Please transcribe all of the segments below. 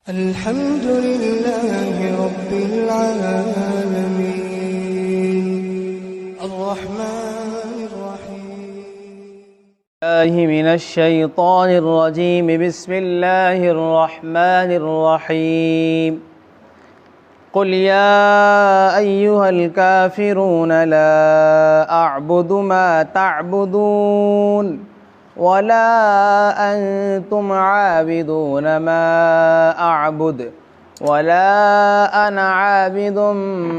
الحمد لله رب العالمين الرحمن الرحيم الله من الشيطان الرجيم بسم الله الرحمن الرحيم قل يا أيها الكافرون لا أعبد ما تعبدون ولا أنتم عابدون ما أعبد ولا أنا عابد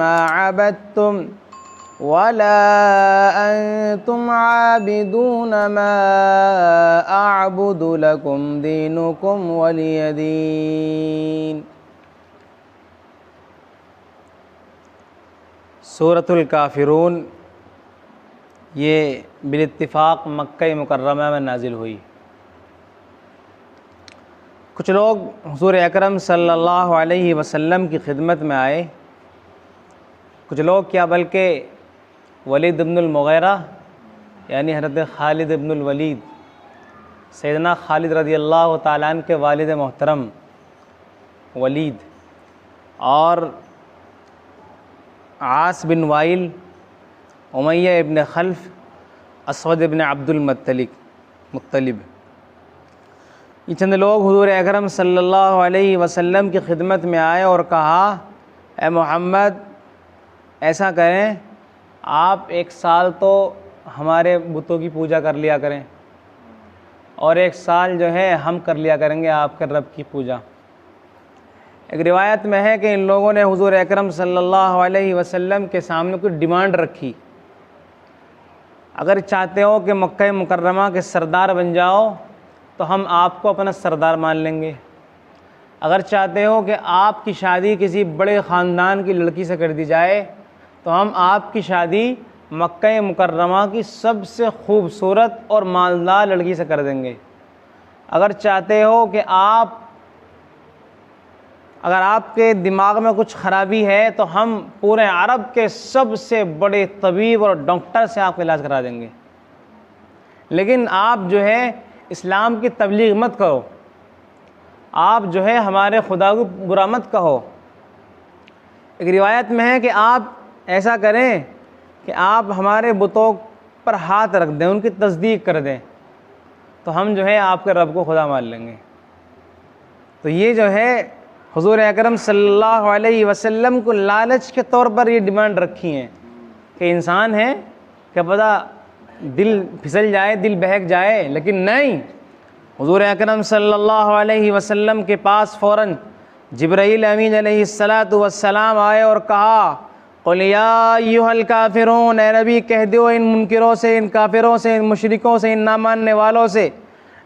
ما عبدتم ولا أنتم عابدون ما أعبد لكم دينكم ولي دين۔ سورۃ الکافرون یہ بالاتفاق مکہ مکرمہ میں نازل ہوئی۔ کچھ لوگ حضور اکرم صلی اللہ علیہ وسلم کی خدمت میں آئے، کچھ لوگ کیا بلکہ ولید بن المغیرہ یعنی حضرت خالد بن الولید، سیدنا خالد رضی اللہ تعالیٰ عنہ کے والد محترم ولید، اور عاص بن وائل، امیہ ابن خلف، اسود ابن عبد المطلب، یہ چند لوگ حضور اکرم صلی اللہ علیہ وسلم کی خدمت میں آئے اور کہا، اے محمد ایسا کریں، آپ ایک سال تو ہمارے بتوں کی پوجا کر لیا کریں اور ایک سال جو ہے ہم کر لیا کریں گے آپ کے رب کی پوجا۔ ایک روایت میں ہے کہ ان لوگوں نے حضور اکرم صلی اللہ علیہ وسلم کے سامنے کوئی ڈیمانڈ رکھی، اگر چاہتے ہو کہ مکہ مکرمہ کے سردار بن جاؤ تو ہم آپ کو اپنا سردار مان لیں گے، اگر چاہتے ہو کہ آپ کی شادی کسی بڑے خاندان کی لڑکی سے کر دی جائے تو ہم آپ کی شادی مکہ مکرمہ کی سب سے خوبصورت اور مالدار لڑکی سے کر دیں گے، اگر چاہتے ہو کہ اگر آپ کے دماغ میں کچھ خرابی ہے تو ہم پورے عرب کے سب سے بڑے طبیب اور ڈاکٹر سے آپ کا علاج کرا دیں گے، لیکن آپ جو ہے اسلام کی تبلیغ مت کرو، آپ جو ہے ہمارے خدا کو برا مت کہو۔ ایک روایت میں ہے کہ آپ ایسا کریں کہ آپ ہمارے بتوں پر ہاتھ رکھ دیں، ان کی تصدیق کر دیں، تو ہم جو ہے آپ کے رب کو خدا مان لیں گے۔ تو یہ جو ہے حضور اکرم صلی اللہ علیہ وسلم کو لالچ کے طور پر یہ ڈیمانڈ رکھی ہیں کہ انسان ہے کہ پتہ دل پھسل جائے، دل بہک جائے، لیکن نہیں، حضور اکرم صلی اللہ علیہ وسلم کے پاس فوراً جبرائیل امین علیہ السلام آئے اور کہا، قل یا ایھا الکافرون، اے نبی کہہ دو ان منکروں سے، ان کافروں سے، ان مشرکوں سے، ان نہ ماننے والوں سے،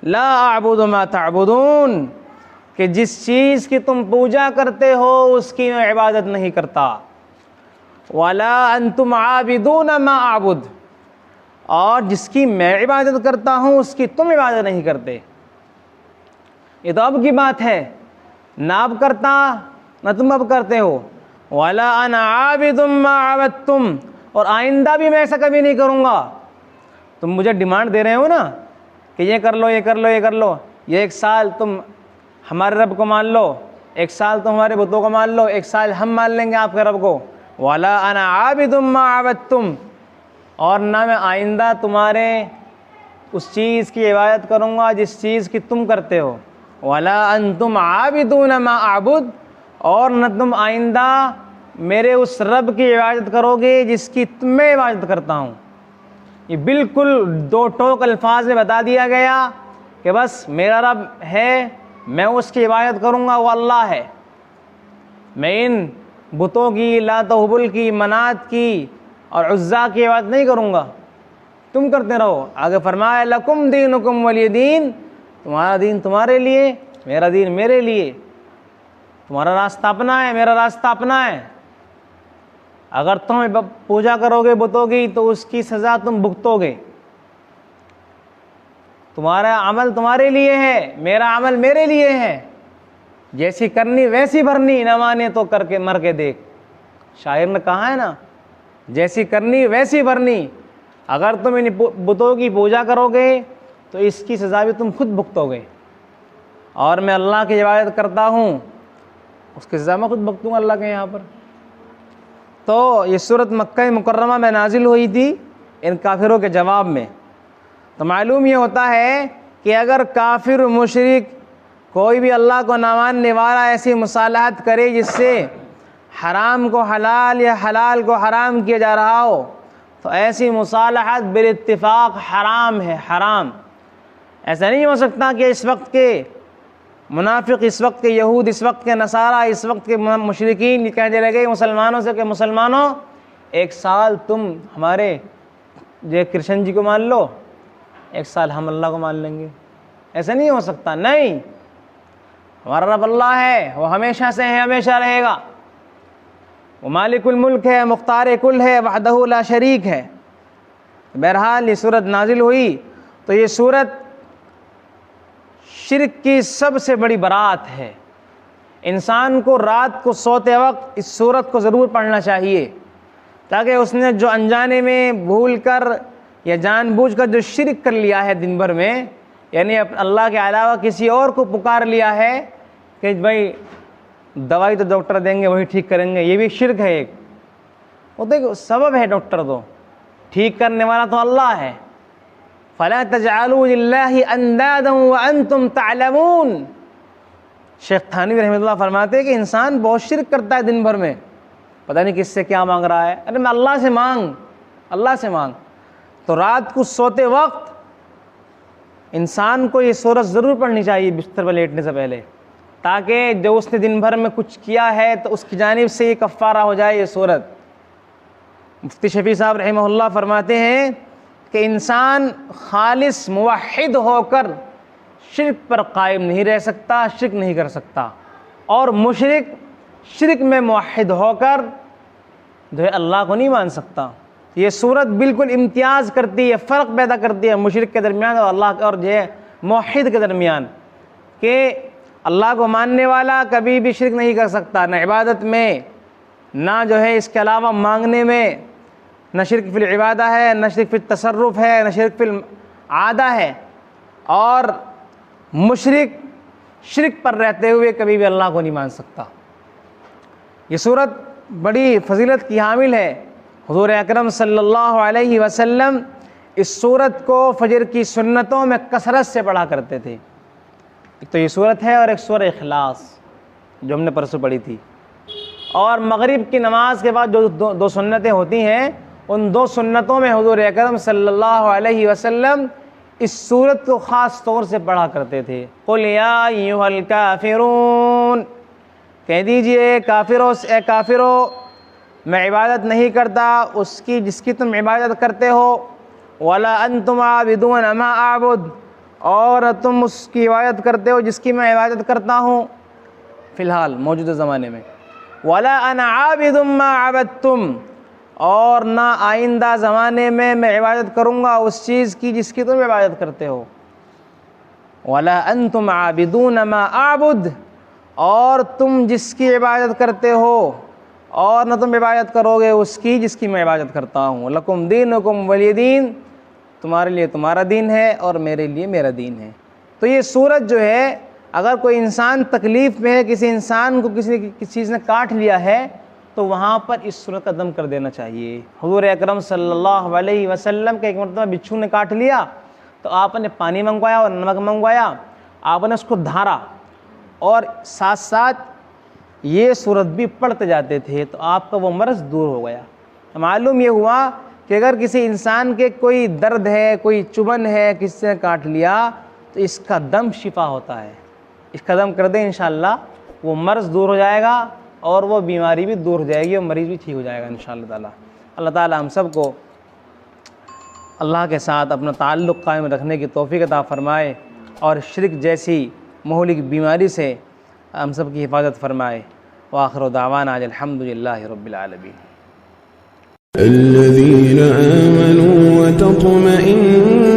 لا اعبد ما تعبدون، کہ جس چیز کی تم پوجا کرتے ہو اس کی میں عبادت نہیں کرتا، ولا انتم عابدون ما اعبد، اور جس کی میں عبادت کرتا ہوں اس کی تم عبادت نہیں کرتے۔ یہ تو اب کی بات ہے، نہ اب کرتا نہ تم اب کرتے ہو، ولا انا عابد ما عبدتم، اور آئندہ بھی میں ایسا کبھی نہیں کروں گا۔ تم مجھے ڈیمانڈ دے رہے ہو نا کہ یہ کر لو، یہ کر لو، یہ کر لو، یہ ایک سال تم ہمارے رب کو مان لو، ایک سال تم ہمارے بتوں کو مان لو، ایک سال ہم مان لیں گے آپ کے رب کو، ولا انا عابد ما عبدتم، اور نہ میں آئندہ تمہارے اس چیز کی عبادت کروں گا جس چیز کی تم کرتے ہو، ولا انتم عابدون ما اعبد، اور نہ تم آئندہ میرے اس رب کی عبادت کرو گے جس کی میں عبادت کرتا ہوں۔ یہ بالکل دو ٹوک الفاظ میں بتا دیا گیا کہ بس میرا رب ہے، میں اس کی عبادت کروں گا، وہ اللہ ہے، میں ان بتوں کی، لات و حبل کی، منات کی اور عزا کی عبادت نہیں کروں گا، تم کرتے رہو۔ آگے فرمایا لکم دینکم ولی دین، تمہارا دین تمہارے لیے، میرا دین میرے لیے، تمہارا راستہ اپنا ہے، میرا راستہ اپنا ہے۔ اگر تم پوجا کرو گے بتوں کی تو اس کی سزا تم بھگتو گے، تمہارا عمل تمہارے لیے ہے، میرا عمل میرے لیے ہے، جیسی کرنی ویسی بھرنی، نہ مانے تو کر کے مر کے دیکھ، شاعر نے کہا ہے نا، جیسی کرنی ویسی بھرنی۔ اگر تم ان بتوں کی پوجا کرو گے تو اس کی سزا بھی تم خود بھگتو گے، اور میں اللہ کی عبادت کرتا ہوں اس کے سزا میں خود بھگتوں گا اللہ کے یہاں پر۔ تو یہ صورت مکہ مکرمہ میں نازل ہوئی تھی ان کافروں کے جواب میں۔ تو معلوم یہ ہوتا ہے کہ اگر کافر مشرک کوئی بھی اللہ کو نہ ماننے والا ایسی مصالحت کرے جس سے حرام کو حلال یا حلال کو حرام کیا جا رہا ہو، تو ایسی مصالحت بالاتفاق حرام ہے، حرام۔ ایسا نہیں ہو سکتا کہ اس وقت کے منافق، اس وقت کے یہود، اس وقت کے نصارہ، اس وقت کے مشرکین یہ کہنے لگے مسلمانوں سے کہ مسلمانوں ایک سال تم ہمارے کرشن جی کو مان لو، ایک سال ہم اللہ کو مان لیں گے۔ ایسا نہیں ہو سکتا، نہیں، ہمارا رب اللہ ہے، وہ ہمیشہ سے ہے، ہمیشہ رہے گا، وہ مالک الملک ہے، مختار کل ہے، وحدہ لا شریک ہے۔ بہرحال یہ صورت نازل ہوئی تو یہ صورت شرک کی سب سے بڑی برات ہے۔ انسان کو رات کو سوتے وقت اس صورت کو ضرور پڑھنا چاہیے، تاکہ اس نے جو انجانے میں بھول کر یا جان بوجھ کر جو شرک کر لیا ہے دن بھر میں، یعنی اللہ کے علاوہ کسی اور کو پکار لیا ہے کہ بھائی دوائی تو ڈاکٹر دیں گے وہی ٹھیک کریں گے، یہ بھی شرک ہے ایک۔ وہ تو سبب ہے، ڈاکٹر تو ٹھیک کرنے والا تو اللہ ہے۔ فَلَا تَجْعَلُوا لِلَّهِ أَنْدَادًا وَأَنْتُمْ تَعْلَمُونَ۔ شیخ تھانوی رحمۃ اللہ فرماتے ہیں کہ انسان بہت شرک کرتا ہے دن بھر میں، پتہ نہیں کس سے کیا مانگ رہا ہے، ارے میں اللہ سے مانگ، اللہ سے مانگ۔ تو رات کو سوتے وقت انسان کو یہ سورت ضرور پڑھنی چاہیے بستر پر لیٹنے سے پہلے، تاکہ جو اس نے دن بھر میں کچھ کیا ہے تو اس کی جانب سے یہ کفارہ ہو جائے یہ سورت۔ مفتی شفیع صاحب رحمہ اللہ فرماتے ہیں کہ انسان خالص موحد ہو کر شرک پر قائم نہیں رہ سکتا، شرک نہیں کر سکتا، اور مشرک شرک میں موحد ہو کر جو ہے اللہ کو نہیں مان سکتا۔ یہ صورت بالکل امتیاز کرتی ہے، فرق پیدا کرتی ہے مشرک کے درمیان اور اللہ اور جو ہے موحد کے درمیان، کہ اللہ کو ماننے والا کبھی بھی شرک نہیں کر سکتا، نہ عبادت میں، نہ جو ہے اس کے علاوہ مانگنے میں، نہ شرک فی العبادہ ہے، نہ شرک فی التصرف ہے، نہ شرک فی العادہ ہے، اور مشرک شرک پر رہتے ہوئے کبھی بھی اللہ کو نہیں مان سکتا۔ یہ صورت بڑی فضیلت کی حامل ہے۔ حضور اکرم صلی اللہ علیہ وسلم اس صورت کو فجر کی سنتوں میں کثرت سے پڑھا کرتے تھے۔ ایک تو یہ صورت ہے اور ایک سورہ اخلاص جو ہم نے پرسوں پڑھی تھی، اور مغرب کی نماز کے بعد جو دو سنتیں ہوتی ہیں، ان دو سنتوں میں حضور اکرم صلی اللہ علیہ وسلم اس صورت کو خاص طور سے پڑھا کرتے تھے۔ قُلْ يَا أَيُّهَا الْكَافِرُونَ، کہہ دیجئے کافروں، اے کافروں میں عبادت نہیں کرتا اس کی جس کی تم عبادت کرتے ہو، وَلَا أَنْتُمْ عَابِدُونَ مَا أَعْبُدُ، اور تم اس کی عبادت کرتے ہو جس کی میں عبادت کرتا ہوں فی الحال موجودہ زمانے میں، وَلَا أَنَا عَابِدٌ مَا عَبَدتُّمْ، اور نہ آئندہ زمانے میں میں عبادت کروں گا اس چیز کی جس کی تم عبادت کرتے ہو، وَلَا أَنْتُمْ عَابِدُونَ مَا أَعْبُدُ، اور تم جس کی عبادت کرتے ہو اور نہ تم عبادت کرو گے اس کی جس کی میں عبادت کرتا ہوں، لکم دینکم ولی دین، تمہارے لیے تمہارا دین ہے اور میرے لیے میرا دین ہے۔ تو یہ صورت جو ہے، اگر کوئی انسان تکلیف میں ہے، کسی انسان کو کسی چیز نے کاٹ لیا ہے، تو وہاں پر اس صورت کا دم کر دینا چاہیے۔ حضور اکرم صلی اللہ علیہ وسلم کے ایک مرتبہ بچھو نے کاٹ لیا تو آپ نے پانی منگوایا اور نمک منگوایا، آپ نے اس کو دھارا اور ساتھ ساتھ یہ صورت بھی پڑھتے جاتے تھے، تو آپ کا وہ مرض دور ہو گیا۔ معلوم یہ ہوا کہ اگر کسی انسان کے کوئی درد ہے، کوئی چبھن ہے، کسی نے کاٹ لیا، تو اس کا دم شفا ہوتا ہے، اس کا دم کر دیں انشاءاللہ وہ مرض دور ہو جائے گا اور وہ بیماری بھی دور ہو جائے گی اور مریض بھی ٹھیک ہو جائے گا انشاءاللہ تعالیٰ۔ اللہ تعالیٰ ہم سب کو اللہ کے ساتھ اپنا تعلق قائم رکھنے کی توفیق عطا فرمائے اور شرک جیسی مہلک بیماری سے ہم سب کی حفاظت فرمائے۔ وآخر دعوانا الحمدللہ رب العالمین۔ الذين آمنوا وتطمئن